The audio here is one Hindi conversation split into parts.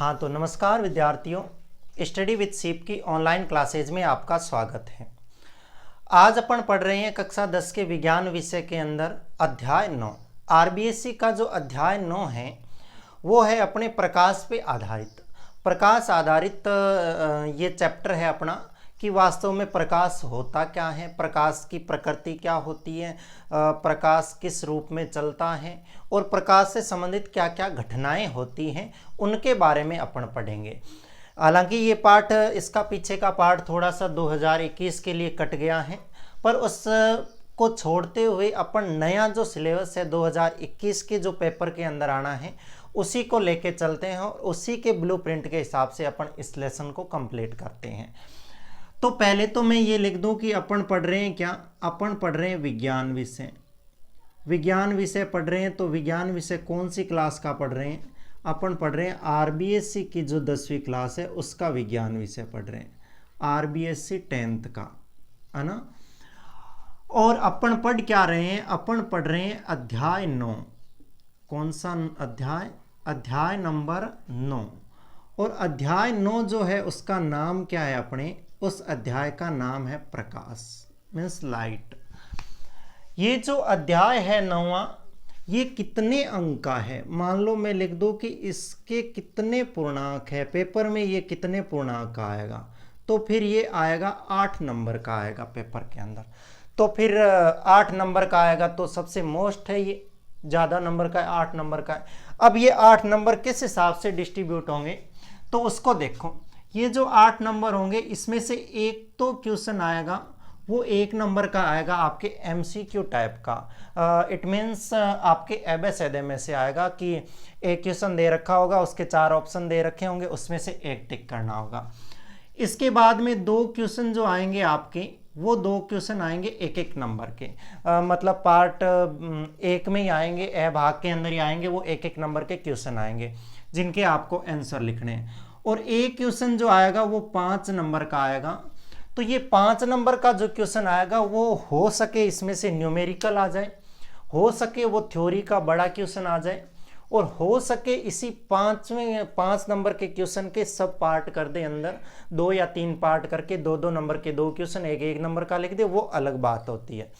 हाँ तो नमस्कार विद्यार्थियों, स्टडी विद सीप की ऑनलाइन क्लासेज में आपका स्वागत है। आज अपन पढ़ रहे हैं कक्षा 10 के विज्ञान विषय के अंदर अध्याय 9। आरबीएससी का जो अध्याय 9 है वो है अपने प्रकाश पे आधारित। प्रकाश आधारित ये चैप्टर है अपना कि वास्तव में प्रकाश होता क्या है, प्रकाश की प्रकृति क्या होती है, प्रकाश किस रूप में चलता है और प्रकाश से संबंधित क्या क्या घटनाएं होती हैं उनके बारे में अपन पढ़ेंगे। हालांकि ये पाठ, इसका पीछे का पाठ थोड़ा सा 2021 के लिए कट गया है, पर उस को छोड़ते हुए अपन नया जो सिलेबस है 2021 के जो पेपर के अंदर आना है उसी को लेके चलते हैं और उसी के ब्लूप्रिंट के हिसाब से अपन इस लेसन को कंप्लीट करते हैं। तो पहले तो मैं ये लिख दूं कि अपन पढ़ रहे हैं क्या, अपन पढ़ रहे हैं विज्ञान विषय। विज्ञान विषय पढ़ रहे हैं तो विज्ञान विषय कौन सी क्लास का पढ़ रहे हैं? अपन पढ़ रहे हैं आरबीएससी की जो 10वीं क्लास है उसका विज्ञान विषय पढ़ रहे हैं, आरबीएससी 10th का, है ना। और अपन पढ़ क्या रहे हैं? अपन पढ़ रहे हैं अध्याय 9। कौन सा अध्याय? अध्याय नंबर 9। और अध्याय 9 जो है उसका नाम क्या है? अपने उस अध्याय का नाम है प्रकाश, मीन्स लाइट। ये जो अध्याय है 9वां, ये कितने अंक का है? मान लो मैं लिख दूं कि इसके कितने पूर्णांक है, पेपर में ये कितने पूर्णांक का आएगा, तो फिर ये आएगा 8 नंबर का आएगा पेपर के अंदर। तो फिर 8 नंबर का आएगा तो सबसे मोस्ट है, ये ज़्यादा नंबर का है, 8 नंबर का है। अब ये 8 नंबर किस हिसाब से डिस्ट्रीब्यूट होंगे तो उसको देखो। ये जो 8 नंबर होंगे इसमें से एक तो क्वेश्चन आएगा, वो 1 नंबर का आएगा आपके एमसीक्यू टाइप का। इट मीन्स आपके एबेसेडे में से आएगा कि एक क्वेश्चन दे रखा होगा, उसके 4 ऑप्शन दे रखे होंगे, उसमें से एक टिक करना होगा। इसके बाद में 2 क्वेश्चन जो आएंगे आपके, वो 2 क्वेश्चन आएंगे 1-1 नंबर के। मतलब पार्ट 1 में ही आएंगे, ए भाग के अंदर ही आएंगे, वो 1-1 नंबर के क्वेश्चन आएंगे जिनके आपको आंसर लिखने हैं। और एक क्वेश्चन जो आएगा वो 5 नंबर का आएगा। तो ये 5 नंबर का जो क्वेश्चन आएगा वो हो सके इसमें से न्यूमेरिकल आ जाए, हो सके वो थ्योरी का बड़ा क्वेश्चन आ जाए, और हो सके इसी 5 नंबर के क्वेश्चन के सब पार्ट कर दे अंदर, 2 या 3 पार्ट करके 2-2 नंबर के 2 क्वेश्चन 1-1 नंबर का लिख दे, वो अलग बात होती है।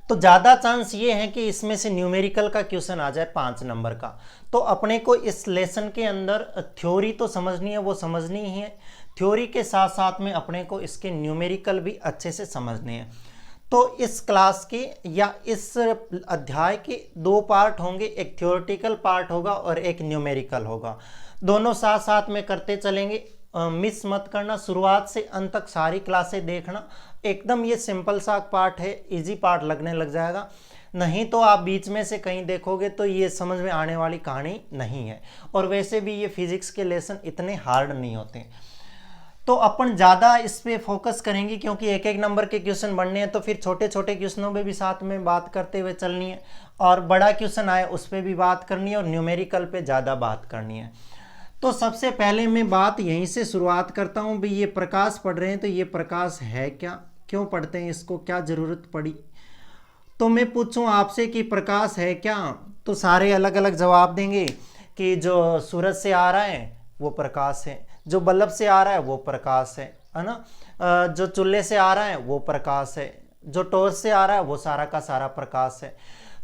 तो ज़्यादा चांस ये है कि इसमें से न्यूमेरिकल का क्वेश्चन आ जाए 5 नंबर का। तो अपने को इस लेसन के अंदर थ्योरी तो समझनी है, वो समझनी ही है। थ्योरी के साथ साथ में अपने को इसके न्यूमेरिकल भी अच्छे से समझने हैं। तो इस क्लास के या इस अध्याय के 2 पार्ट होंगे, एक थ्योरेटिकल पार्ट होगा और एक न्यूमेरिकल होगा। दोनों साथ साथ में करते चलेंगे, मिस मत करना, शुरुआत से अंत तक सारी क्लासें देखना। एकदम ये सिंपल सा पार्ट है, इजी पार्ट लगने लग जाएगा। नहीं तो आप बीच में से कहीं देखोगे तो ये समझ में आने वाली कहानी नहीं है। और वैसे भी ये फिजिक्स के लेसन इतने हार्ड नहीं होते। तो अपन ज़्यादा इस पे फोकस करेंगे क्योंकि 1-1 नंबर के क्वेश्चन बनने हैं, तो फिर छोटे छोटे क्वेश्चनों पे भी साथ में बात करते हुए चलनी है, और बड़ा क्वेश्चन आए उस पर भी बात करनी है, और न्यूमेरिकल पे ज़्यादा बात करनी है। तो सबसे पहले मैं बात यहीं से शुरुआत करता हूँ भी, ये प्रकाश पढ़ रहे हैं तो ये प्रकाश है क्या, क्यों पढ़ते हैं इसको, क्या ज़रूरत पड़ी। तो मैं पूछूं आपसे कि प्रकाश है क्या, तो सारे अलग अलग जवाब देंगे कि जो सूरज से आ रहा है वो प्रकाश है, जो बल्ब से आ रहा है वो प्रकाश है ना, जो चूल्हे से आ रहा है वो प्रकाश है, जो टॉर्च से आ रहा है वो सारा का सारा प्रकाश है।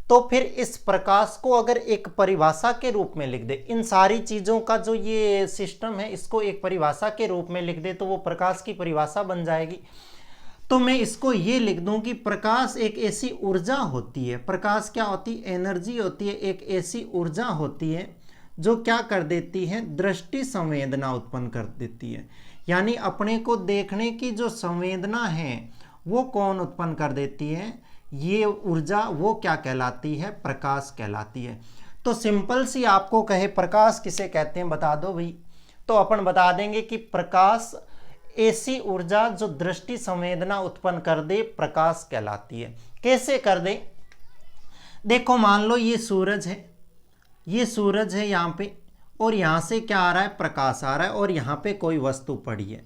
तो फिर इस प्रकाश को अगर एक परिभाषा के रूप में लिख दे, इन सारी चीज़ों का जो ये सिस्टम है इसको एक परिभाषा के रूप में लिख दे तो वो प्रकाश की परिभाषा बन जाएगी। तो मैं इसको ये लिख दूं कि प्रकाश एक ऐसी ऊर्जा होती है, प्रकाश क्या होती है? एनर्जी होती है, एक ऐसी ऊर्जा होती है जो क्या कर देती है? दृष्टि संवेदना उत्पन्न कर देती है। यानी अपने को देखने की जो संवेदना है वो कौन उत्पन्न कर देती है? ये ऊर्जा, वो क्या कहलाती है? प्रकाश कहलाती है। तो सिंपल सी आपको कहे प्रकाश किसे कहते हैं बता दो भाई, तो अपन बता देंगे कि प्रकाश ऐसी ऊर्जा जो दृष्टि संवेदना उत्पन्न कर दे, प्रकाश कहलाती है। कैसे कर दे? देखो मान लो ये सूरज है, ये सूरज है यहाँ पे, और यहाँ से क्या आ रहा है? प्रकाश आ रहा है, और यहाँ पे कोई वस्तु पड़ी है,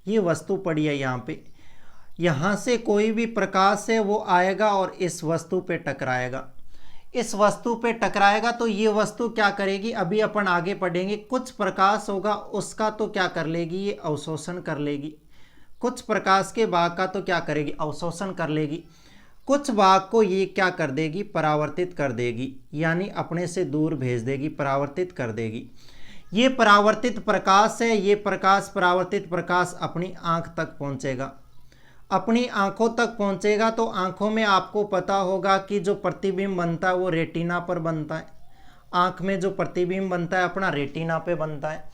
ये वस्तु पड़ी है यहाँ पे, यहाँ से कोई भी प्रकाश है वो आएगा और इस वस्तु पे टकराएगा। इस वस्तु पे टकराएगा तो ये वस्तु क्या करेगी, अभी अपन आगे पढ़ेंगे, कुछ प्रकाश होगा उसका तो क्या कर लेगी, ये अवशोषण कर लेगी। कुछ प्रकाश के भाग का तो क्या करेगी, अवशोषण कर लेगी। कुछ भाग को ये क्या कर देगी, परावर्तित कर देगी, यानी अपने से दूर भेज देगी, परावर्तित कर देगी। ये परावर्तित प्रकाश है, ये प्रकाश, परावर्तित प्रकाश अपनी आंख तक पहुंचेगा। अपनी आंखों तक पहुंचेगा तो आंखों में आपको पता होगा कि जो प्रतिबिंब बनता है वो रेटिना पर बनता है। आंख में जो प्रतिबिंब बनता है अपना रेटिना पे बनता है।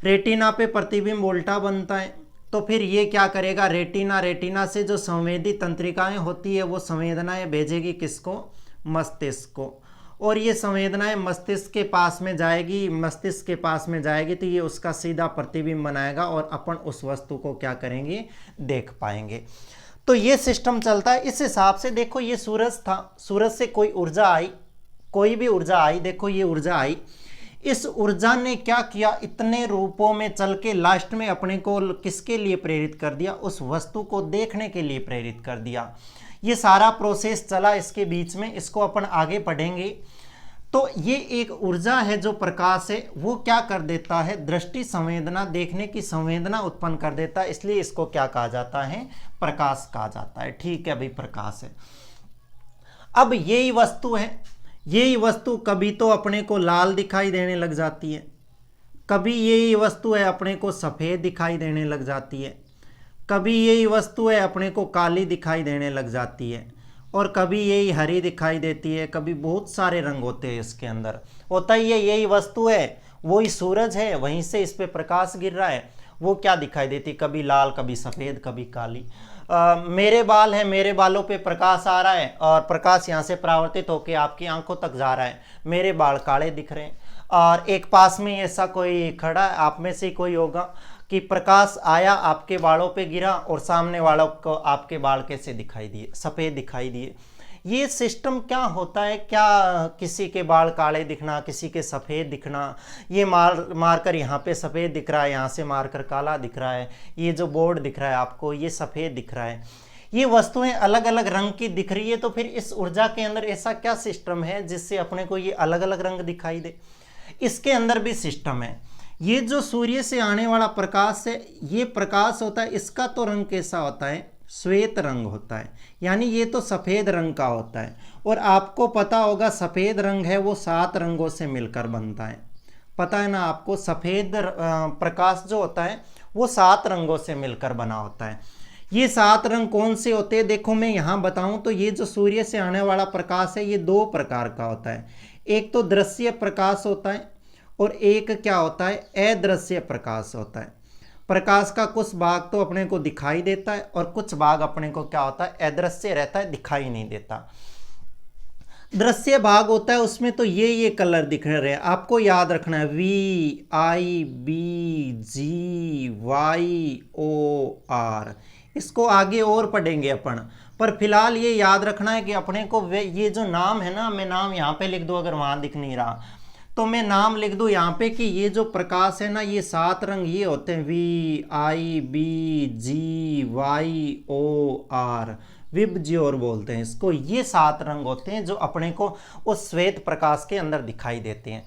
रेटिना पे प्रतिबिंब उल्टा बनता है तो फिर ये क्या करेगा, रेटिना से जो संवेदी तंत्रिकाएं होती है वो संवेदनाएं भेजेगी किसको, मस्तिष्क को। और ये संवेदनाएं मस्तिष्क के पास में जाएगी, मस्तिष्क के पास में जाएगी तो ये उसका सीधा प्रतिबिंब बनाएगा और अपन उस वस्तु को क्या करेंगे, देख पाएंगे। तो ये सिस्टम चलता है। इस हिसाब से देखो ये सूरज था, सूरज से कोई ऊर्जा आई, कोई भी ऊर्जा आई, देखो ये ऊर्जा आई, इस ऊर्जा ने क्या किया, इतने रूपों में चल के लास्ट में अपने को किसके लिए प्रेरित कर दिया, उस वस्तु को देखने के लिए प्रेरित कर दिया। ये सारा प्रोसेस चला इसके बीच में, इसको अपन आगे पढ़ेंगे। तो ये एक ऊर्जा है जो प्रकाश है वो क्या कर देता है, दृष्टि संवेदना, देखने की संवेदना उत्पन्न कर देता है, इसलिए इसको क्या कहा जाता है, प्रकाश कहा जाता है। ठीक है भाई, प्रकाश है। अब यही वस्तु है, यही वस्तु कभी तो अपने को लाल दिखाई देने लग जाती है, कभी यही वस्तु है अपने को सफ़ेद दिखाई देने लग जाती है, कभी यही वस्तु है अपने को काली दिखाई देने लग जाती है, और कभी यही हरी दिखाई देती है, कभी बहुत सारे रंग होते हैं इसके अंदर। होता ही है, यही वस्तु है, वही सूरज है, वहीं से इस पे प्रकाश गिर रहा है, वो क्या दिखाई देती, कभी लाल, कभी सफ़ेद, कभी काली। मेरे बाल है, मेरे बालों पे प्रकाश आ रहा है और प्रकाश यहाँ से परावर्तित होकर आपकी आंखों तक जा रहा है, मेरे बाल काले दिख रहे हैं। और एक पास में ऐसा कोई खड़ा है, आप में से कोई होगा कि प्रकाश आया, आपके बालों पे गिरा और सामने वालों को आपके बाल कैसे दिखाई दिए, सफ़ेद दिखाई दिए। ये सिस्टम क्या होता है, क्या किसी के बाल काले दिखना, किसी के सफ़ेद दिखना, ये मारकर यहाँ पे सफ़ेद दिख रहा है, यहाँ से मारकर काला दिख रहा है, ये जो बोर्ड दिख रहा है आपको ये सफ़ेद दिख रहा है, ये वस्तुएं अलग अलग रंग की दिख रही है। तो फिर इस ऊर्जा के अंदर ऐसा क्या सिस्टम है जिससे अपने को ये अलग अलग रंग दिखाई दे, इसके अंदर भी सिस्टम है। ये जो सूर्य से आने वाला प्रकाश है, ये प्रकाश होता है, इसका तो रंग कैसा होता है, श्वेत रंग होता है, यानी ये तो सफ़ेद रंग का होता है। और आपको पता होगा सफ़ेद रंग है वो 7 रंगों से मिलकर बनता है, पता है ना आपको, सफ़ेद प्रकाश जो होता है वो 7 रंगों से मिलकर बना होता है। ये 7 रंग कौन से होते हैं, देखो मैं यहाँ बताऊँ तो ये जो सूर्य से आने वाला प्रकाश है ये 2 प्रकार का होता है। एक तो दृश्य प्रकाश होता है और एक क्या होता है, अदृश्य प्रकाश होता है। प्रकाश का कुछ भाग तो अपने को दिखाई देता है और कुछ भाग अपने को क्या होता है, अदृश्य रहता है, दिखाई नहीं देता। दृश्य भाग होता है उसमें तो ये कलर दिख रहे हैं, आपको याद रखना है, VIBGYOR, इसको आगे और पढ़ेंगे अपन, पर फिलहाल ये याद रखना है कि अपने को ये जो नाम है ना, मैं नाम यहाँ पे लिख दूँ, अगर वहाँ दिख नहीं रहा तो मैं नाम लिख दूँ यहाँ पे कि ये जो प्रकाश है ना ये 7 रंग ये होते हैं, VIBGYOR, विबज्योर बोलते हैं इसको। ये 7 रंग होते हैं जो अपने को उस श्वेत प्रकाश के अंदर दिखाई देते हैं।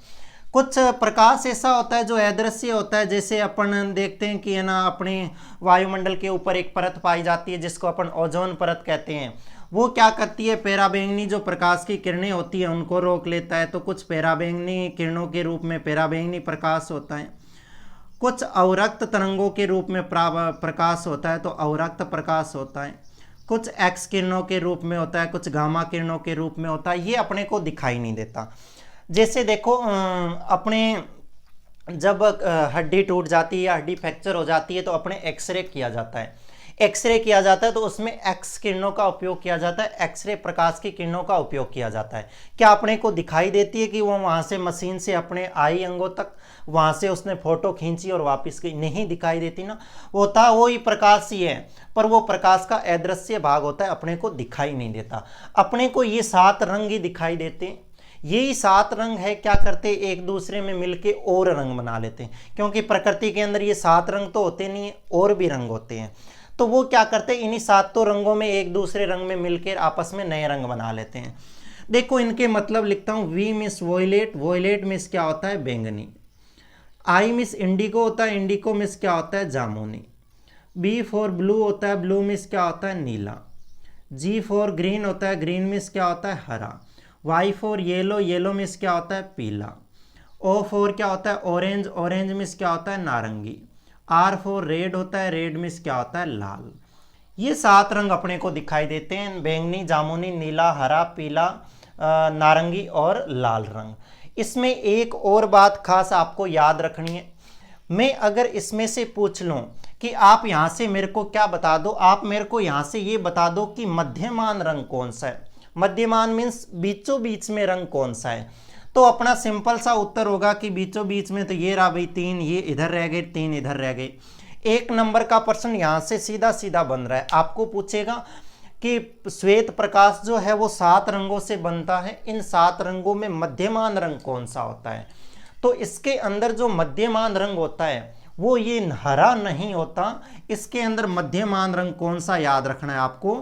कुछ प्रकाश ऐसा होता है जो अदृश्य होता है, जैसे अपन देखते हैं कि है ना अपने वायुमंडल के ऊपर एक परत पाई जाती है जिसको अपन ओजोन परत कहते हैं। वो क्या करती है, पराबैंगनी जो प्रकाश की किरणें होती है उनको रोक लेता है, तो कुछ पराबैंगनी किरणों के रूप में पराबैंगनी प्रकाश होता है, कुछ अवरक्त तरंगों के रूप में प्रकाश होता है तो अवरक्त प्रकाश होता है, कुछ एक्स किरणों के रूप में होता है, कुछ गामा किरणों के रूप में होता है, ये अपने को दिखाई नहीं देता। जैसे देखो अपने जब हड्डी टूट जाती है या हड्डी फ्रैक्चर हो जाती है तो अपने एक्सरे किया जाता है, एक्सरे किया जाता है तो उसमें एक्स किरणों का उपयोग किया जाता है, एक्सरे प्रकाश की किरणों का उपयोग किया जाता है। क्या अपने को दिखाई देती है कि वो वहाँ से मशीन से अपने आई अंगों तक वहाँ से उसने फोटो खींची और वापस गई, नहीं दिखाई देती ना, होता वही प्रकाश ही है, पर वो प्रकाश का अदृश्य भाग होता है, अपने को दिखाई नहीं देता। अपने को ये 7 रंग ही दिखाई देते हैं। यही 7 रंग है, क्या करते एक दूसरे में मिलके और रंग बना लेते हैं, क्योंकि प्रकृति के अंदर ये 7 रंग तो होते नहीं है, और भी रंग होते हैं। तो वो क्या करते हैं, इन्हीं 7 रंगों में एक दूसरे रंग में मिलकर आपस में नए रंग बना लेते हैं। देखो इनके मतलब लिखता हूँ, V means violet, violet means क्या होता है बैंगनी, आई मिस इंडिको होता है, इंडिको मिस क्या होता है जामुनी, बी फॉर ब्लू होता है, ब्लू मिस क्या होता है नीला, जी फॉर ग्रीन होता है, ग्रीन मिस क्या होता है हरा, Y for yellow, yellow means क्या होता है पीला, ओ फॉर क्या होता है ऑरेंज, ऑरेंज मिस क्या होता है नारंगी, आर फॉर रेड होता है, रेड मिस क्या होता है लाल। ये 7 रंग अपने को दिखाई देते हैं, बैंगनी, जामुनी, नीला, हरा, पीला, नारंगी और लाल रंग। इसमें एक और बात खास आपको याद रखनी है, मैं अगर इसमें से पूछ लूं कि आप यहाँ से मेरे को क्या बता दो, आप मेरे को यहाँ से ये बता दो कि मध्यमान रंग कौन सा है, मध्यमान मीन्स बीचों बीच में रंग कौन सा है, तो अपना सिंपल सा उत्तर होगा कि बीचों बीच में तो ये रहा भाई 3, ये इधर रह गए, 3 इधर रह गए। 1 नंबर का प्रश्न यहाँ से सीधा सीधा बन रहा है, आपको पूछेगा कि श्वेत प्रकाश जो है वो 7 रंगों से बनता है, इन 7 रंगों में मध्यमान रंग कौन सा होता है, तो इसके अंदर जो मध्यमान रंग होता है वो ये हरा नहीं होता, इसके अंदर मध्यमान रंग कौन सा याद रखना है आपको,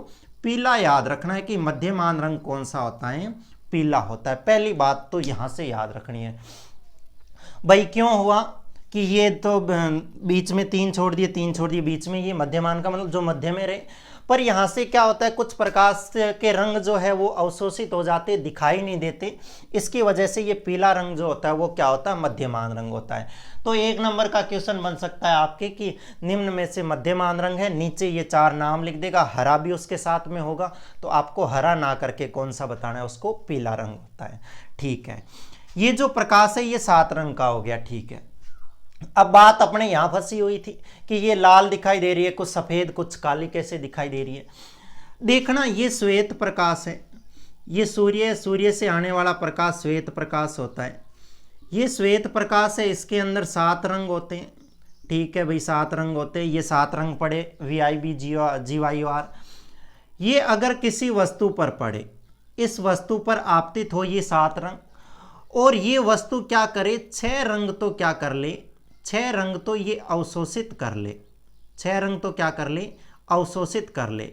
पीला याद रखना है कि मध्यमान रंग कौन सा होता है, पीला होता है। पहली बात तो यहां से याद रखनी है। भाई क्यों हुआ कि ये तो बीच में 3 छोड़ दिए, 3 छोड़ दिए बीच में, ये मध्यमान का मतलब जो मध्य में रहे, पर यहाँ से क्या होता है कुछ प्रकाश के रंग जो है वो अवशोषित हो जाते, दिखाई नहीं देते, इसकी वजह से ये पीला रंग जो होता है वो क्या होता है मध्यमान रंग होता है। तो 1 नंबर का क्वेश्चन बन सकता है आपके कि निम्न में से मध्यमान रंग है, नीचे ये 4 नाम लिख देगा, हरा भी उसके साथ में होगा, तो आपको हरा ना करके कौन सा बताना है, उसको पीला रंग होता है। ठीक है, ये जो प्रकाश है ये 7 रंग का हो गया। ठीक है, अब बात अपने यहां फंसी हुई थी कि ये लाल दिखाई दे रही है, कुछ सफेद कुछ काली कैसे दिखाई दे रही है। देखना ये श्वेत प्रकाश है, ये सूर्य से आने वाला प्रकाश श्वेत प्रकाश होता है, ये श्वेत प्रकाश है, इसके अंदर 7 रंग होते हैं। ठीक है भाई 7 रंग होते हैं, ये 7 रंग पड़े VIB GYOR। ये अगर किसी वस्तु पर पड़े, इस वस्तु पर आपतित हो ये 7 रंग, और ये वस्तु क्या करे 6 रंग तो क्या कर ले, 6 रंग तो ये अवशोषित कर ले, 6 रंग तो क्या कर ले अवशोषित कर ले,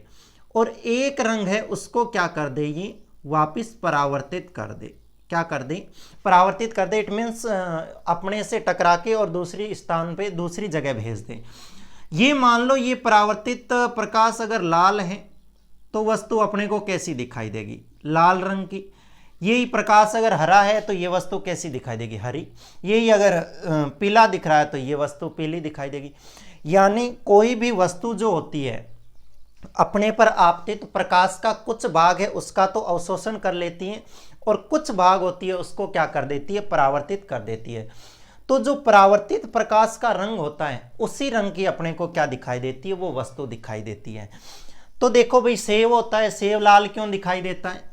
और एक रंग है उसको क्या कर दे ये वापिस परावर्तित कर दे, क्या कर दे परावर्तित कर दे, इट मीन्स अपने से टकरा के और दूसरी स्थान पे दूसरी जगह भेज दे। ये मान लो ये परावर्तित प्रकाश अगर लाल है तो वस्तु अपने को कैसी दिखाई देगी, लाल रंग की। यही प्रकाश अगर हरा है तो ये वस्तु कैसी दिखाई देगी, हरी। यही अगर पीला दिख रहा है तो ये वस्तु पीली दिखाई देगी। यानी कोई भी वस्तु जो होती है अपने पर आपतित प्रकाश का कुछ भाग है उसका तो अवशोषण कर लेती है, और कुछ भाग होती है उसको क्या कर देती है परावर्तित कर देती है। तो जो परावर्तित प्रकाश का रंग होता है उसी रंग की अपने को क्या दिखाई देती है, वो वस्तु दिखाई देती है। तो देखो भाई सेब होता है, सेब लाल क्यों दिखाई देता है,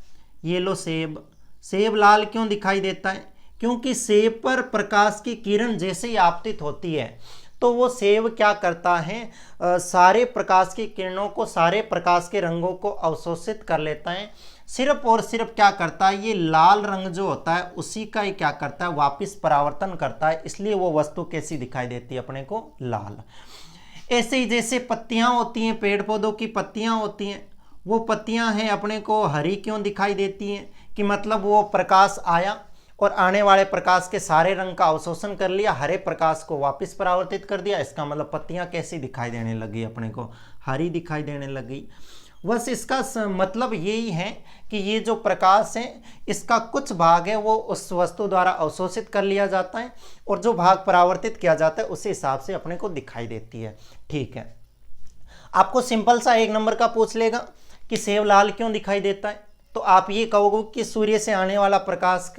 ये लो सेब, सेब लाल क्यों दिखाई देता है, क्योंकि सेब पर प्रकाश की किरण जैसे ही आपतित होती है तो वो सेब क्या करता है सारे प्रकाश की किरणों को, सारे प्रकाश के रंगों को अवशोषित कर लेता है। सिर्फ और सिर्फ क्या करता है ये लाल रंग जो होता है उसी का ही क्या करता है वापिस परावर्तन करता है, इसलिए वो वस्तु कैसी दिखाई देती है अपने को लाल। ऐसे ही जैसे पत्तियां होती हैं, पेड़ पौधों की पत्तियां होती हैं, वो पत्तियां हैं अपने को हरी क्यों दिखाई देती हैं कि मतलब वो प्रकाश आया और आने वाले प्रकाश के सारे रंग का अवशोषण कर लिया, हरे प्रकाश को वापस परावर्तित कर दिया, इसका मतलब पत्तियां कैसी दिखाई देने लगी अपने को हरी दिखाई देने लगी। बस इसका मतलब यही है कि ये जो प्रकाश है इसका कुछ भाग है वो उस वस्तु द्वारा अवशोषित कर लिया जाता है, और जो भाग परावर्तित किया जाता है उसी हिसाब से अपने को दिखाई देती है। ठीक है, आपको सिंपल सा 1 नंबर का पूछ लेगा कि सेब लाल क्यों दिखाई देता है, तो आप ये कहोगे कि सूर्य से आने वाला प्रकाश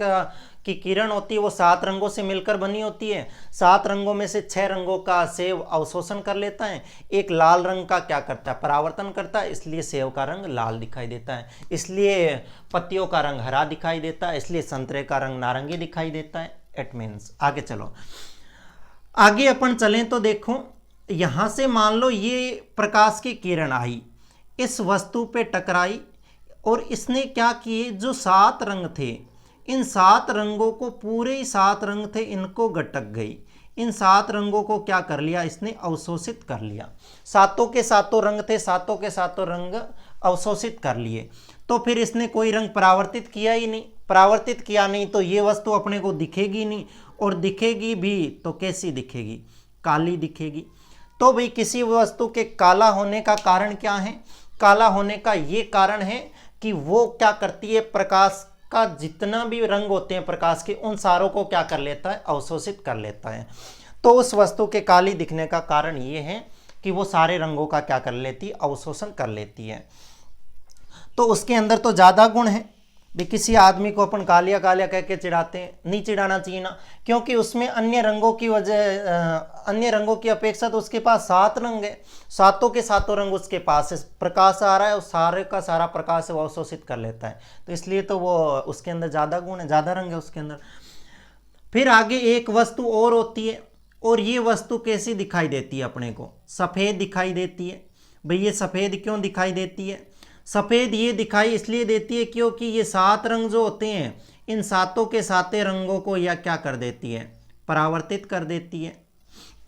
की किरण होती है वो 7 रंगों से मिलकर बनी होती है, 7 रंगों में से 6 रंगों का सेब अवशोषण कर लेता है, एक लाल रंग का क्या करता है परावर्तन करता है, इसलिए सेब का रंग लाल दिखाई देता है, इसलिए पत्तियों का रंग हरा दिखाई देता है, इसलिए संतरे का रंग नारंगी दिखाई देता है। इट मीन्स आगे चलो, आगे अपन चलें तो देखो यहाँ से मान लो ये प्रकाश की किरण आई, इस वस्तु पे टकराई, और इसने क्या किए जो 7 रंग थे इन 7 रंगों को, पूरे ही 7 रंग थे इनको गटक गई, इन 7 रंगों को क्या कर लिया इसने अवशोषित कर लिया। सातों के सातों रंग थे, सातों के सातों रंग अवशोषित कर लिए। तो फिर इसने कोई रंग परावर्तित किया ही नहीं, परावर्तित किया नहीं तो ये वस्तु अपने को दिखेगी नहीं, और दिखेगी भी तो कैसी दिखेगी, काली दिखेगी। तो भाई किसी वस्तु के काला होने का कारण क्या है, काला होने का ये कारण है कि वो क्या करती है, प्रकाश का जितना भी रंग होते हैं प्रकाश के, उन सारों को क्या कर लेता है, अवशोषित कर लेता है। तो उस वस्तु के काली दिखने का कारण ये है कि वो सारे रंगों का क्या कर लेती है, अवशोषण कर लेती है। तो उसके अंदर तो ज़्यादा गुण है भी, किसी आदमी को अपन कालिया कालिया कह के चिढ़ाते हैं, नहीं चिढ़ाना चाहिए ना, क्योंकि उसमें अन्य रंगों की अन्य रंगों की अपेक्षा तो उसके पास 7 रंग है, सातों के सातों रंग उसके पास है, प्रकाश आ रहा है और सारे का सारा प्रकाश वो अवशोषित कर लेता है, तो इसलिए तो वो उसके अंदर ज़्यादा गुण है, ज़्यादा रंग है उसके अंदर। फिर आगे एक वस्तु और होती है, और ये वस्तु कैसी दिखाई देती है अपने को, सफ़ेद दिखाई देती है। भाई ये सफ़ेद क्यों दिखाई देती है, सफ़ेद ये दिखाई इसलिए देती है क्योंकि ये 7 रंग जो होते हैं, इन सातों के साते रंगों को यह क्या कर देती है, परावर्तित कर देती है।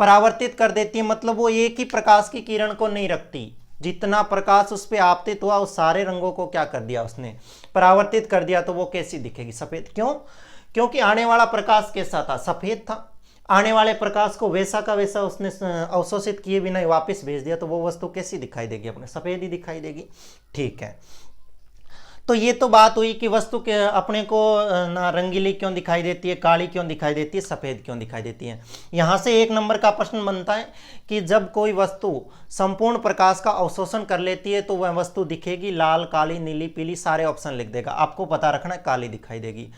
परावर्तित कर देती है मतलब वो एक ही प्रकाश की किरण को नहीं रखती, जितना प्रकाश उस पर आपतित हुआ उस सारे रंगों को क्या कर दिया उसने, परावर्तित कर दिया। तो वो कैसी दिखेगी, सफ़ेद। क्यों, क्योंकि आने वाला प्रकाश कैसा था, सफ़ेद था, आने वाले प्रकाश को वैसा का वैसा उसने अवशोषित किए बिना वापस भेज दिया, तो वो वस्तु कैसी दिखाई देगी, अपने सफ़ेद ही दिखाई देगी। ठीक है, तो ये तो बात हुई कि वस्तु के अपने को ना रंगीली क्यों दिखाई देती है, काली क्यों दिखाई देती है, सफ़ेद क्यों दिखाई देती है। यहाँ से 1 नंबर का प्रश्न बनता है कि जब कोई वस्तु संपूर्ण प्रकाश का अवशोषण कर लेती है तो वह वस्तु दिखेगी लाल, काली, नीली, पीली, सारे ऑप्शन लिख देगा, आपको पता रखना है काली दिखाई देगी।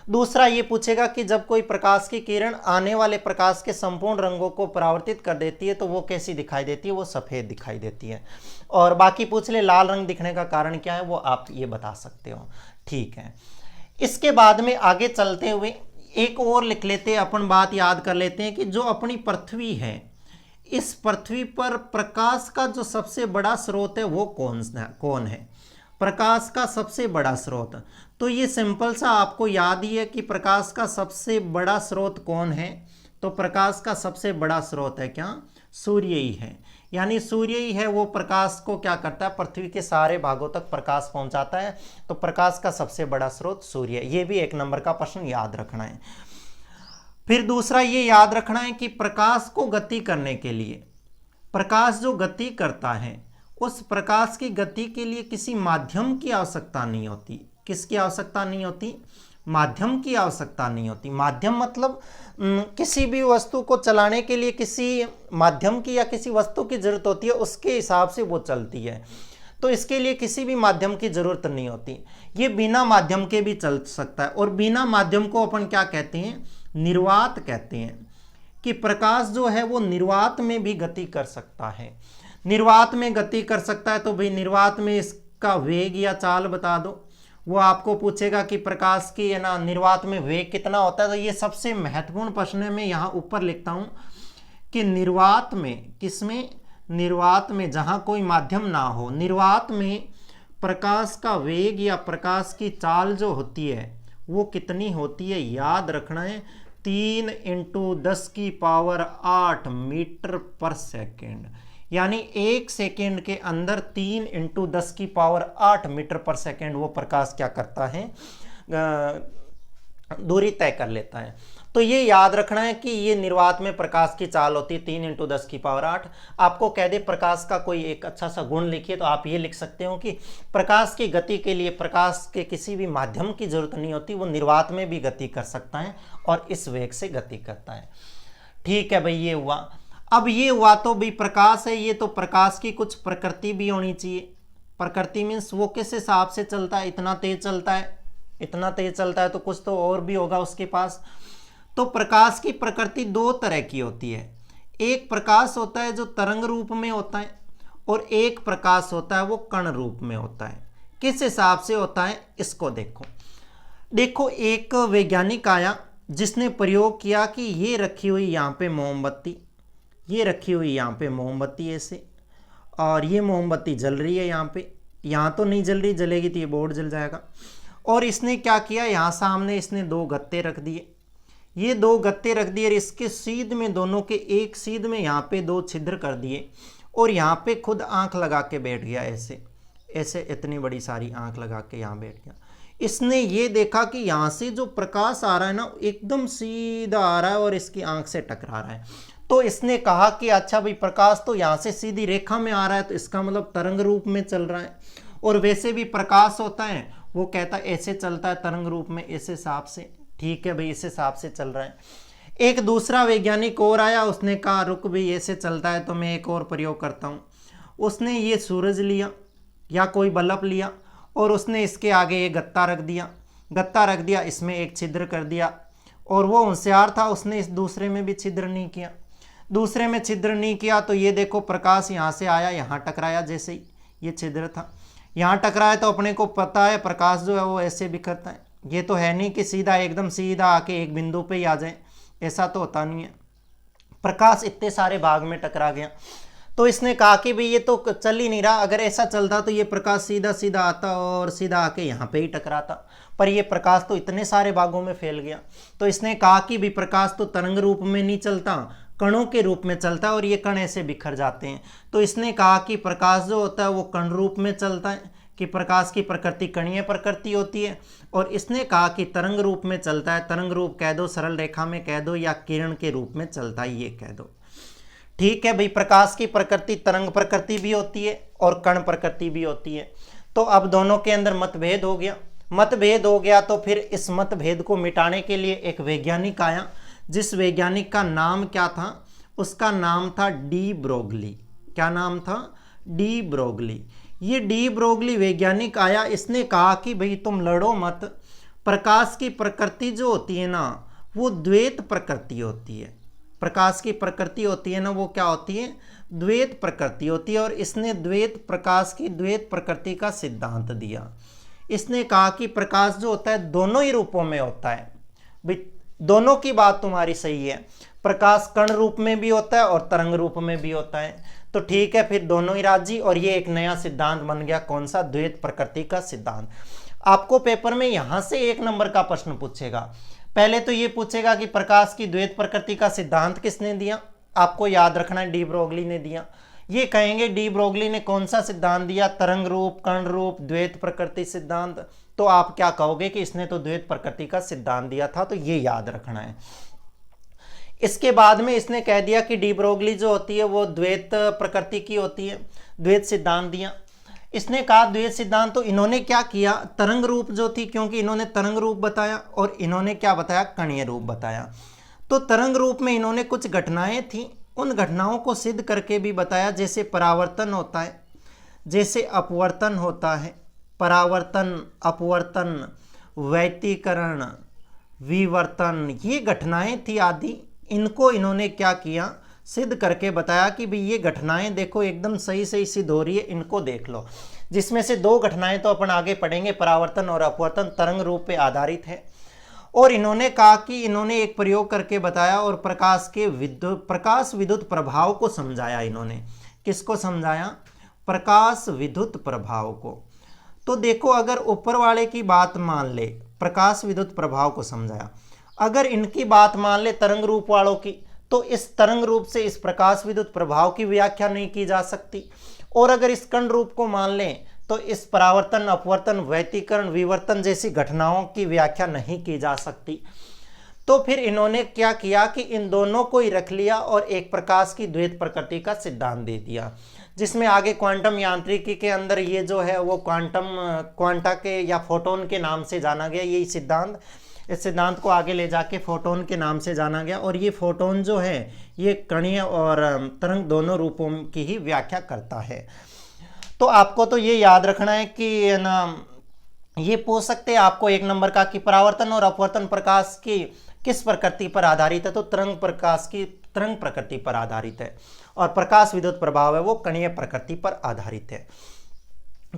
दूसरा ये पूछेगा कि जब कोई प्रकाश की किरण आने वाले प्रकाश के संपूर्ण रंगों को परावर्तित कर देती है तो वो कैसी दिखाई देती है, वो सफ़ेद दिखाई देती है। और बाकी पूछ ले लाल रंग दिखने का कारण क्या है, वो आप ये बता सकते हो। ठीक है, इसके बाद में आगे चलते हुए एक और लिख लेते हैं, अपन बात याद कर लेते हैं कि जो अपनी पृथ्वी है, इस पृथ्वी पर प्रकाश का जो सबसे बड़ा स्रोत है वो कौन है, प्रकाश का सबसे बड़ा स्रोत। तो ये सिंपल सा आपको याद ही है कि प्रकाश का सबसे बड़ा स्रोत कौन है, तो प्रकाश का सबसे बड़ा स्रोत है क्या, सूर्य ही है। यानी सूर्य ही है वो प्रकाश को क्या करता है, पृथ्वी के सारे भागों तक प्रकाश पहुंचाता है, तो प्रकाश का सबसे बड़ा स्रोत सूर्य है। ये भी 1 नंबर का प्रश्न याद रखना है। फिर दूसरा ये याद रखना है कि प्रकाश को गति करने के लिए, प्रकाश जो गति करता है उस प्रकाश की गति के लिए किसी माध्यम की आवश्यकता नहीं होती। किसकी आवश्यकता नहीं होती, माध्यम की आवश्यकता नहीं होती। माध्यम मतलब किसी भी वस्तु को चलाने के लिए किसी माध्यम की या किसी वस्तु की जरूरत होती है, उसके हिसाब से वो चलती है। तो इसके लिए किसी भी माध्यम की जरूरत नहीं होती, ये बिना माध्यम के भी चल सकता है। और बिना माध्यम को अपन क्या कहते हैं, निर्वात कहते हैं, कि प्रकाश जो है वो निर्वात में भी गति कर सकता है। निर्वात में गति कर सकता है तो भाई निर्वात में इसका वेग या चाल बता दो। वो आपको पूछेगा कि प्रकाश की है ना निर्वात में वेग कितना होता है, तो ये सबसे महत्वपूर्ण प्रश्न है। मैं यहाँ ऊपर लिखता हूँ कि निर्वात में, किसमें, निर्वात में, जहाँ कोई माध्यम ना हो, निर्वात में प्रकाश का वेग या प्रकाश की चाल जो होती है वो कितनी होती है, याद रखना है, 3 × 10⁸ मीटर पर सेकेंड। यानी 1 सेकेंड के अंदर 3 × 10⁸ मीटर पर सेकेंड वो प्रकाश क्या करता है, दूरी तय कर लेता है। तो ये याद रखना है कि ये निर्वात में प्रकाश की चाल होती है 3 × 10⁸। आपको कह दे प्रकाश का कोई एक अच्छा सा गुण लिखिए, तो आप ये लिख सकते हो कि प्रकाश की गति के लिए प्रकाश के किसी भी माध्यम की जरूरत नहीं होती, वो निर्वात में भी गति कर सकता है और इस वेग से गति करता है। ठीक है भाई, ये हुआ। अब ये हुआ तो भाई प्रकाश है, ये तो प्रकाश की कुछ प्रकृति भी होनी चाहिए। प्रकृति मीन्स वो किस हिसाब से चलता है, इतना तेज चलता है, इतना तेज चलता है, तो कुछ तो और भी होगा उसके पास। तो प्रकाश की प्रकृति 2 तरह की होती है। एक प्रकाश होता है जो तरंग रूप में होता है, और एक प्रकाश होता है वो कण रूप में होता है। किस हिसाब से होता है इसको देखो, एक वैज्ञानिक आया जिसने प्रयोग किया कि ये रखी हुई यहाँ पे मोमबत्ती, ये रखी हुई यहाँ पे मोमबत्ती ऐसे, और ये मोमबत्ती जल रही है यहाँ तो नहीं जल रही, जलेगी तो ये बोर्ड जल जाएगा। और इसने क्या किया, यहाँ सामने इसने 2 गत्ते रख दिए, ये 2 गत्ते रख दिए, और इसके सीध में, दोनों के एक सीध में यहाँ पे 2 छिद्र कर दिए, और यहाँ पे खुद आंख लगा के बैठ गया ऐसे। ऐसे इतनी बड़ी सारी आंख लगा के यहाँ बैठ गया। इसने ये देखा कि यहाँ से जो प्रकाश आ रहा है ना एकदम सीधा आ रहा है और इसकी आंख से टकरा रहा है। तो इसने कहा कि अच्छा भाई प्रकाश तो यहाँ से सीधी रेखा में आ रहा है, तो इसका मतलब तरंग रूप में चल रहा है। और वैसे भी प्रकाश होता है वो कहता है ऐसे चलता है तरंग रूप में, इस हिसाब से। ठीक है भाई, इस हिसाब से चल रहा है। एक दूसरा वैज्ञानिक और आया, उसने कहा रुक भाई ऐसे चलता है तो मैं एक और प्रयोग करता हूँ। उसने ये सूरज लिया या कोई बल्ब लिया और उसने इसके आगे ये गत्ता रख दिया, इसमें एक छिद्र कर दिया। और वो होशियार था, उसने इस दूसरे में भी छिद्र नहीं किया। तो ये देखो प्रकाश यहाँ से आया, यहाँ टकराया, जैसे ही ये छिद्र था यहाँ टकराया। तो अपने को पता है प्रकाश जो है वो ऐसे बिखरता है। ये तो है नहीं कि सीधा एकदम सीधा आके एक बिंदु पे ही आ जाए, ऐसा तो होता नहीं है। प्रकाश इतने सारे भाग में टकरा गया। तो इसने कहा कि भाई ये तो चल ही नहीं रहा, अगर ऐसा चलता तो ये प्रकाश सीधा सीधा आता और सीधा आके यहाँ पे ही टकराता, पर ये प्रकाश तो इतने सारे भागों में फैल गया। तो इसने कहा कि भाई प्रकाश तो तरंग रूप में नहीं चलता, कणों के रूप में चलता है और ये कण ऐसे बिखर जाते हैं। तो इसने कहा कि प्रकाश जो होता है वो कण रूप में चलता है, कि प्रकाश की प्रकृति कणीय प्रकृति होती है। और इसने कहा कि तरंग रूप में चलता है, तरंग रूप कह दो, सरल रेखा में कह दो, या किरण के रूप में चलता है, ये कह दो। ठीक है भाई, प्रकाश की प्रकृति तरंग प्रकृति भी होती है और कण प्रकृति भी होती है। तो अब दोनों के अंदर मतभेद हो गया। तो फिर इस मतभेद को मिटाने के लिए एक वैज्ञानिक आया, जिस वैज्ञानिक का नाम क्या था, उसका नाम था डी ब्रोगली। क्या नाम था? De Broglie. ये डी ब्रोगली वैज्ञानिक आया, इसने कहा कि भाई तुम लड़ो मत, प्रकाश की प्रकृति जो होती है ना वो द्वैत प्रकृति होती है। प्रकाश की प्रकृति होती है ना वो क्या होती है? द्वैत प्रकृति होती है। और इसने प्रकाश की द्वैत प्रकृति का सिद्धांत दिया। इसने कहा कि प्रकाश जो होता है दोनों ही रूपों में होता है। भाई दोनों की बात तुम्हारी सही है, प्रकाश कण रूप में भी होता है और तरंग रूप में भी होता है। तो ठीक है, फिर दोनों ही राजी। और ये एक नया सिद्धांत बन गया, कौन सा? द्वैत प्रकृति का सिद्धांत। आपको पेपर में यहां से 1 नंबर का प्रश्न पूछेगा। पहले तो ये पूछेगा कि प्रकाश की द्वैत प्रकृति का सिद्धांत किसने दिया? आपको याद रखना है डी ब्रोगली ने दिया। ये कहेंगे डी ब्रोगली ने कौन सा सिद्धांत दिया? तरंग रूप, कण रूप, द्वैत प्रकृति सिद्धांत। तो आप क्या कहोगे कि इसने तो द्वैत प्रकृति का सिद्धांत दिया था, तो ये याद रखना है। इसके बाद में इसने कह दिया कि डी ब्रोगली जो होती है वो द्वैत प्रकृति की होती है, द्वैत सिद्धांत दिया। इसने कहा द्वैत सिद्धांत, तो इन्होंने क्या किया? तरंग रूप जो थी, क्योंकि इन्होंने तरंग रूप बताया, और इन्होंने क्या बताया? कणीय रूप बताया। तो तरंग रूप में इन्होंने कुछ घटनाएं थी, उन घटनाओं को सिद्ध करके भी बताया, जैसे परावर्तन होता है, जैसे अपवर्तन होता है, परावर्तन, अपवर्तन, व्यतिकरण, विवर्तन, ये घटनाएं थी आदि। इनको इन्होंने क्या किया? सिद्ध करके बताया कि भाई ये घटनाएं देखो एकदम सही सही सिद्ध हो रही है, इनको देख लो। जिसमें से 2 घटनाएं तो अपन आगे पढ़ेंगे, परावर्तन और अपवर्तन, तरंग रूप पे आधारित है। और इन्होंने कहा कि इन्होंने एक प्रयोग करके बताया और प्रकाश विद्युत प्रभाव को समझाया। इन्होंने किसको समझाया? प्रकाश विद्युत प्रभाव को। तो देखो, अगर ऊपर वाले की बात मान ले, प्रकाश विद्युत प्रभाव को समझाया, अगर इनकी बात मान ले तरंग रूप वालों की, तो इस तरंग रूप से इस प्रकाश विद्युत प्रभाव की व्याख्या नहीं की जा सकती। और अगर इस कण रूप को मान लें तो इस परावर्तन, अपवर्तन, व्यतिकरण, विवर्तन जैसी घटनाओं की व्याख्या नहीं की जा सकती। तो फिर इन्होंने क्या किया कि इन दोनों को ही रख लिया और एक प्रकाश की द्वैत प्रकृति का सिद्धांत दे दिया, जिसमें आगे क्वांटम यांत्रिकी के अंदर ये जो है वो क्वांटा के या फोटोन के नाम से जाना गया। यही सिद्धांत, इस सिद्धांत को आगे ले जाके फोटोन के नाम से जाना गया। और ये फोटोन जो है ये कणीय और तरंग दोनों रूपों की ही व्याख्या करता है। तो आपको तो ये याद रखना है कि ना, ये पूछ सकते हैं आपको 1 नंबर का कि परावर्तन और अपवर्तन प्रकाश की किस प्रकृति पर आधारित है? तो तरंग प्रकृति पर आधारित है, और प्रकाश विद्युत प्रभाव है वो कणीय प्रकृति पर आधारित है।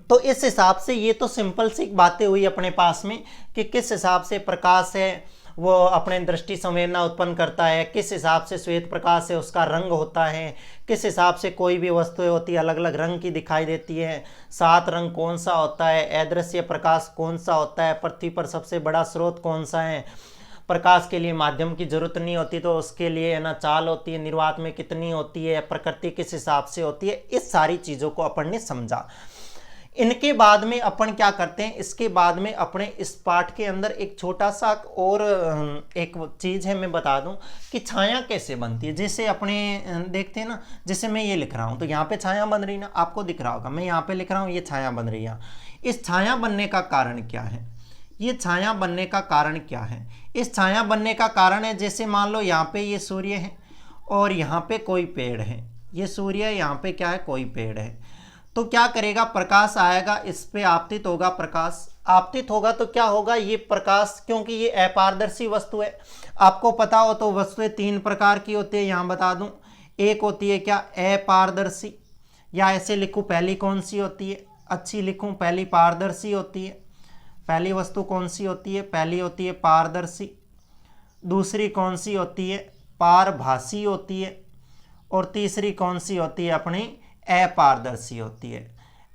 तो इस हिसाब से ये तो सिंपल सी बातें हुई अपने पास में कि किस हिसाब से प्रकाश है वो अपने दृष्टि संवेदना उत्पन्न करता है, किस हिसाब से श्वेत प्रकाश है उसका रंग होता है, किस हिसाब से कोई भी वस्तुएं होती है अलग अलग रंग की दिखाई देती है, 7 रंग कौन सा होता है, अदृश्य प्रकाश कौन सा होता है, पृथ्वी पर सबसे बड़ा स्रोत कौन सा है, प्रकाश के लिए माध्यम की जरूरत नहीं होती तो उसके लिए है ना चाल होती है, निर्वात में कितनी होती है, प्रकृति किस हिसाब से होती है, इस सारी चीज़ों को अपन ने समझा। इनके बाद में अपन क्या करते हैं, इसके बाद में अपने इस पाठ के अंदर एक छोटा सा और एक चीज़ है, मैं बता दूं कि छाया कैसे बनती है। जैसे अपने देखते हैं ना, जैसे मैं ये लिख रहा हूं तो यहाँ पे छाया बन रही ना, आपको दिख रहा होगा, मैं यहाँ पे लिख रहा हूँ ये छाया बन रही है। इस छाया बनने का कारण क्या है, ये छाया बनने का कारण क्या है, इस छाया बनने का कारण है, जैसे मान लो यहाँ पे ये सूर्य है और यहाँ पे कोई पेड़ है, ये सूर्य है, यहाँ पे क्या है, कोई पेड़ है। तो क्या करेगा, प्रकाश आएगा, इस पे आपतित होगा, प्रकाश आपतित होगा तो क्या होगा, ये प्रकाश, क्योंकि ये अपारदर्शी वस्तु है, आपको पता हो तो वस्तुएं 3 प्रकार की होती है, यहाँ बता दूं। एक होती है क्या, अपारदर्शी, या ऐसे लिखूं पहली कौन सी होती है, अच्छी लिखूं, पहली पारदर्शी होती है। पहली वस्तु कौन सी होती है, पहली होती है पारदर्शी। दूसरी कौन सी होती है, पारभासी होती है। और तीसरी कौन सी होती है, अपनी अपारदर्शी होती है,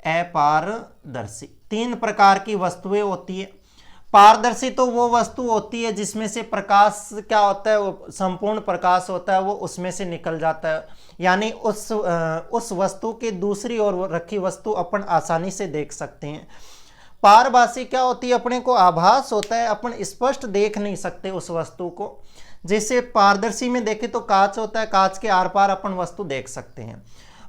अपारदर्शी। 3 प्रकार की वस्तुएं होती है। पारदर्शी तो वो वस्तु होती है जिसमें से प्रकाश क्या होता है, वो संपूर्ण प्रकाश होता है, वो उसमें से निकल जाता है, यानी उस वस्तु के दूसरी ओर रखी वस्तु अपन आसानी से देख सकते हैं। पारभासी क्या होती है, अपने को आभास होता है, अपन स्पष्ट देख नहीं सकते उस वस्तु को। जैसे पारदर्शी में देखें तो कांच होता है, कांच के आर पार अपन वस्तु देख सकते हैं,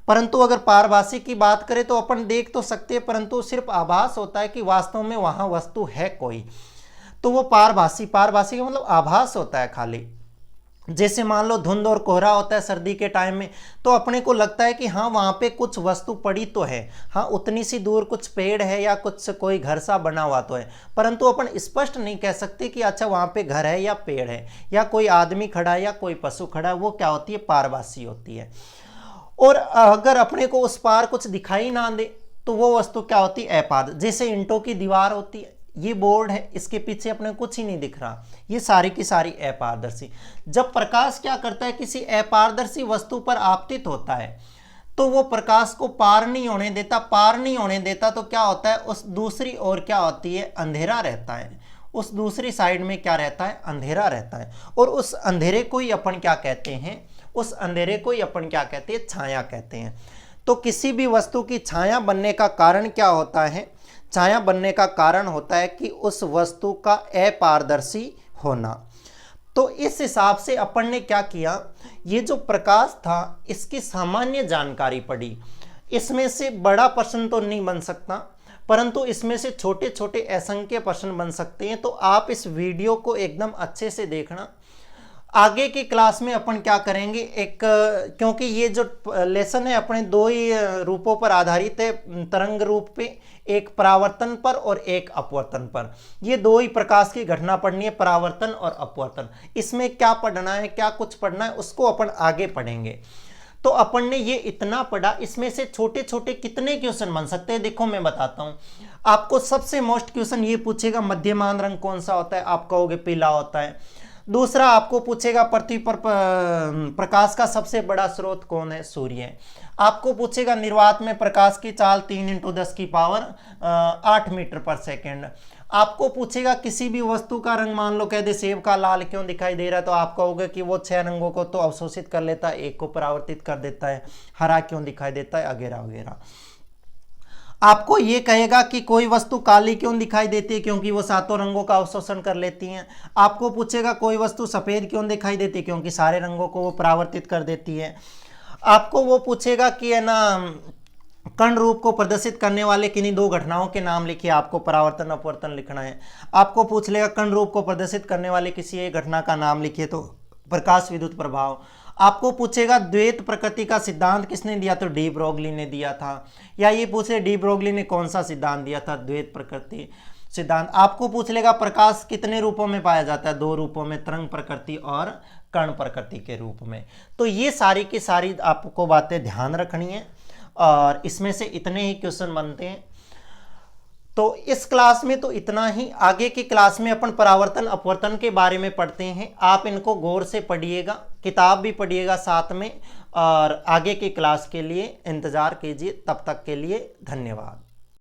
परंतु अगर पारभासी की बात करें तो अपन देख तो सकते हैं, परंतु सिर्फ आभास होता है कि वास्तव में वहां वस्तु है कोई, तो वो पारभासी का मतलब आभास होता है खाली। जैसे मान लो धुंध और कोहरा होता है सर्दी के टाइम में, तो अपने को लगता है कि हाँ वहाँ पे कुछ वस्तु पड़ी तो है, हाँ उतनी सी दूर कुछ पेड़ है या कुछ कोई घर सा बना हुआ तो है, परंतु अपन स्पष्ट नहीं कह सकते कि अच्छा वहाँ पे घर है या पेड़ है या कोई आदमी खड़ा है या कोई पशु खड़ा है। वो क्या होती है, पारभासी होती है। और अगर अपने को उस पार कुछ दिखाई ना दे तो वो वस्तु क्या होती है, अपारदर्शी। जैसे ईंटों की दीवार होती है, ये बोर्ड है, इसके पीछे अपने कुछ ही नहीं दिख रहा, ये सारी की सारी अपारदर्शी। जब प्रकाश क्या करता है, किसी अपारदर्शी वस्तु पर आपतित होता है तो वो प्रकाश को पार नहीं होने देता, तो क्या होता है, उस दूसरी ओर क्या होती है, अंधेरा रहता है, उस दूसरी साइड में क्या रहता है, अंधेरा रहता है। और उस अंधेरे को ही अपन क्या कहते हैं, उस अंधेरे को ही अपन क्या कहते हैं, छाया कहते हैं। तो किसी भी वस्तु की छाया बनने का कारण क्या होता है, छाया बनने का कारण होता है कि उस वस्तु का अपारदर्शी होना। तो इस हिसाब से अपन ने क्या किया, ये जो प्रकाश था इसकी सामान्य जानकारी पड़ी। इसमें से बड़ा प्रश्न तो नहीं बन सकता, परंतु इसमें से छोटे छोटे असंख्य प्रश्न बन सकते हैं। तो आप इस वीडियो को एकदम अच्छे से देखना। आगे की क्लास में अपन क्या करेंगे, क्योंकि ये जो लेसन है अपने 2 ही रूपों पर आधारित है, तरंग रूप पे, एक परावर्तन पर और एक अपवर्तन पर। ये 2 ही प्रकाश की घटना पढ़नी है, परावर्तन और अपवर्तन। इसमें क्या पढ़ना है, क्या कुछ पढ़ना है, उसको अपन आगे पढ़ेंगे। तो अपन ने ये इतना पढ़ा, इसमें से छोटे छोटे कितने क्वेश्चन बन सकते हैं, देखो मैं बताता हूँ आपको। सबसे मोस्ट क्वेश्चन ये पूछेगा, मध्यमान रंग कौन सा होता है, आप कहोगे पीला होता है। दूसरा आपको पूछेगा, पृथ्वी पर प्रकाश का सबसे बड़ा स्रोत कौन है, सूर्य है। आपको पूछेगा, निर्वात में प्रकाश की चाल 3 × 10⁸ मीटर पर सेकेंड। आपको पूछेगा, किसी भी वस्तु का रंग, मान लो कह दे सेब का लाल क्यों दिखाई दे रहा है, तो आप कहोगे कि वो 6 रंगों को तो अवशोषित कर लेता है, 1 को परावर्तित कर देता है। हरा क्यों दिखाई देता है, वगैरह वगैरह। आपको ये कहेगा कि कोई वस्तु काली क्यों दिखाई देती है, क्योंकि वो 7 रंगों का अवशोषण कर लेती हैं। आपको पूछेगा, कोई वस्तु सफ़ेद क्यों दिखाई देती है, क्योंकि सारे रंगों को वो परावर्तित कर देती है। आपको वो पूछेगा कि है ना, कण रूप को प्रदर्शित करने वाले किन्हीं 2 घटनाओं के नाम लिखिए, आपको परावर्तन अपवर्तन लिखना है। आपको पूछ लेगा, कण रूप को प्रदर्शित करने वाले किसी एक घटना का नाम लिखिए, तो प्रकाश विद्युत प्रभाव। आपको पूछेगा, द्वैत प्रकृति का सिद्धांत किसने दिया, तो डी ब्रोगली ने दिया था। या ये पूछे, डी ब्रोगली ने कौन सा सिद्धांत दिया था, द्वैत प्रकृति सिद्धांत। आपको पूछ लेगा, प्रकाश कितने रूपों में पाया जाता है, 2 रूपों में, तरंग प्रकृति और कण प्रकृति के रूप में। तो ये सारी की सारी आपको बातें ध्यान रखनी है, और इसमें से इतने ही क्वेश्चन बनते हैं। तो इस क्लास में तो इतना ही। आगे की क्लास में अपन परावर्तन अपवर्तन के बारे में पढ़ते हैं। आप इनको गौर से पढ़िएगा, किताब भी पढ़िएगा साथ में, और आगे की क्लास के लिए इंतज़ार कीजिए। तब तक के लिए धन्यवाद।